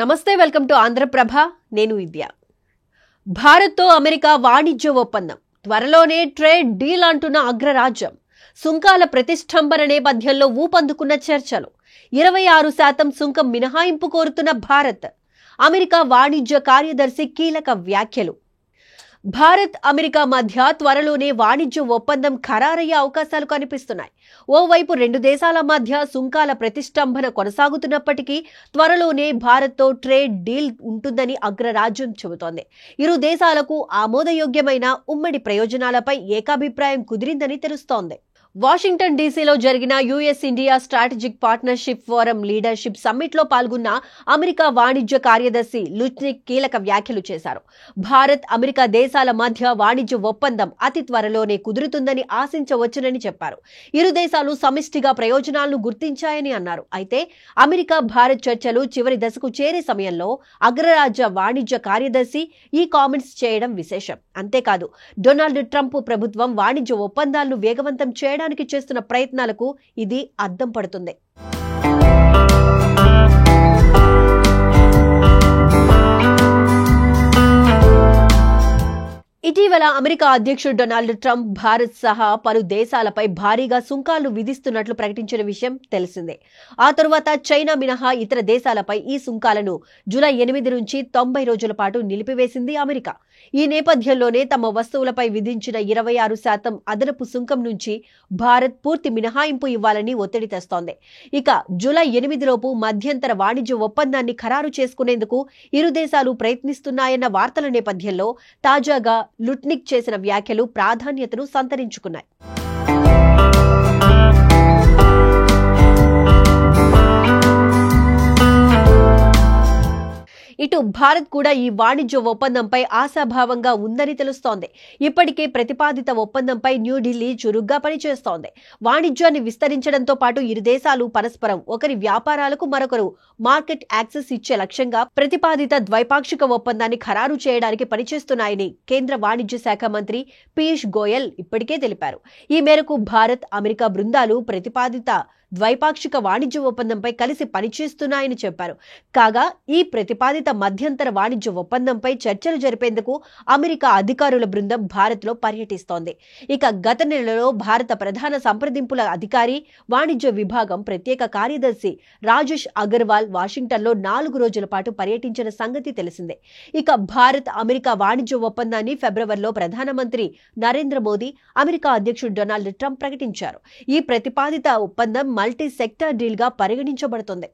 నమస్తే, welcome to Andhraprabha. నేను విద్య. భారత్తో అమెరికా వాణిజ్య ఒప్పందం త్వరలోనే ట్రేడ్ డీల్ అంటున్న అగ్రరాజ్యం. సుంకాల ప్రతిష్టంభన నేపథ్యంలో ఊపందుకున్న చర్చలు. 26% సుంకం మినహాయింపు కోరుతున్న భారత్. అమెరికా వాణిజ్య కార్యదర్శి కీలక వ్యాఖ్యలు. భారత్ అమెరికా మధ్య త్వరలోనే వాణిజ్య ఒప్పందం ఖరారయ్యే అవకాశాలు కనిపిస్తున్నాయి. ఓవైపు రెండు దేశాల మధ్య సుంకాల ప్రతిష్టంభన కొనసాగుతున్నప్పటికీ త్వరలోనే భారత్తో ట్రేడ్ డీల్ ఉంటుందని అగ్రరాజ్యం చెబుతోంది. ఇరు దేశాలకు ఆమోదయోగ్యమైన ఉమ్మడి ప్రయోజనాలపై ఏకాభిప్రాయం కుదిరిందని తెలుస్తోంది. వాషింగ్టన్ డీసీలో జరిగిన US India strategic partnership forum leadership summit లో పాల్గొన్న అమెరికా వాణిజ్య కార్యదర్శి లుట్నిక్ కీలక వ్యాఖ్యలు చేశారు. భారత్ అమెరికా దేశాల మధ్య వాణిజ్య ఒప్పందం అతి త్వరలోనే కుదురుతుందని ఆశించవచ్చునని చెప్పారు. ఇరు దేశాలు సమిష్టిగా ప్రయోజనాలను గుర్తించాయని అన్నారు. అయితే అమెరికా భారత్ చర్చలు చివరి దశకు చేరే సమయంలో అగ్రరాజ్య వాణిజ్య కార్యదర్శి ఈ కామెంట్స్ చేయడం విశేషం. అంతేకాదు, డొనాల్డ్ ట్రంప్ ప్రభుత్వం వాణిజ్య ఒప్పందాలను వేగవంతం చేయడానికి చేస్తున్న ప్రయత్నాలకు ఇది అద్దం పడుతుంది. ఇటీవల అమెరికా అధ్యక్షుడు డొనాల్డ్ ట్రంప్ భారత్ సహా పలు దేశాలపై భారీగా సుంకాలు విధిస్తున్నట్లు ప్రకటించిన విషయం తెలిసిందే. ఆ తరువాత చైనా మినహా ఇతర దేశాలపై ఈ సుంకాలను జూలై 8 నుంచి 90 రోజుల పాటు నిలిపివేసింది అమెరికా. ఈ నేపథ్యంలోనే తమ వస్తువులపై విధించిన 26% అదనపు సుంకం నుంచి భారత్ పూర్తి మినహాయింపు ఇవ్వాలని ఒత్తిడి తెస్తోంది. ఇక జూలై 8 లోపు మధ్యంతర వాణిజ్య ఒప్పందాన్ని ఖరారు చేసుకునేందుకు ఇరు దేశాలు ప్రయత్నిస్తున్నాయన్న వార్తల నేపథ్యంలో తాజాగా లుట్నిక్ చేసిన వ్యాఖ్యలు ప్రాధాన్యతను సంతరించుకున్నాయి. ఇటు భారత్ కూడా ఈ వాణిజ్య ఒప్పందంపై ఆశాభావంగా ఉందని తెలుస్తోంది. ఇప్పటికే ప్రతిపాదిత ఒప్పందంపై న్యూఢిల్లీ చురుగ్గా పనిచేస్తోంది. వాణిజ్యాన్ని విస్తరించడంతో పాటు ఇరు దేశాలు పరస్పరం ఒకరి వ్యాపారాలకు మరొకరు మార్కెట్ యాక్సెస్ ఇచ్చే లక్ష్యంగా ప్రతిపాదిత ద్వైపాక్షిక ఒప్పందాన్ని ఖరారు చేయడానికి పనిచేస్తున్నాయని కేంద్ర వాణిజ్య శాఖ మంత్రి పీయూష్ గోయల్ ఇప్పటికే తెలిపారు. ఈ మేరకు భారత్ అమెరికా బృందాలు ప్రతిపాదిత ద్వైపాక్షిక వాణిజ్య ఒప్పందంపై కలిసి పనిచేస్తున్నాయని చెప్పారు. కాగా ఈ ప్రతిపాదిత మధ్యంతర వాణిజ్య ఒప్పందంపై చర్చలు జరిపేందుకు అమెరికా అధికారుల బృందం భారత్లో పర్యటిస్తోంది. ఇక గత నెలలో భారత ప్రధాన సంప్రదింపుల అధికారి, వాణిజ్య విభాగం ప్రత్యేక కార్యదర్శి రాజేష్ అగర్వాల్ వాషింగ్టన్లో 4 రోజుల పాటు పర్యటించిన సంగతి తెలిసిందే. ఇక భారత్ అమెరికా వాణిజ్య ఒప్పందాన్ని ఫిబ్రవరిలో ప్రధానమంత్రి నరేంద్ర మోదీ, అమెరికా అధ్యక్షుడు డొనాల్డ్ ట్రంప్ ప్రకటించారు. ఈ ప్రతిపాదిత ఒప్పందం మల్టీ సెక్టర్ డీల్ గా పరిగణించబడుతుంది.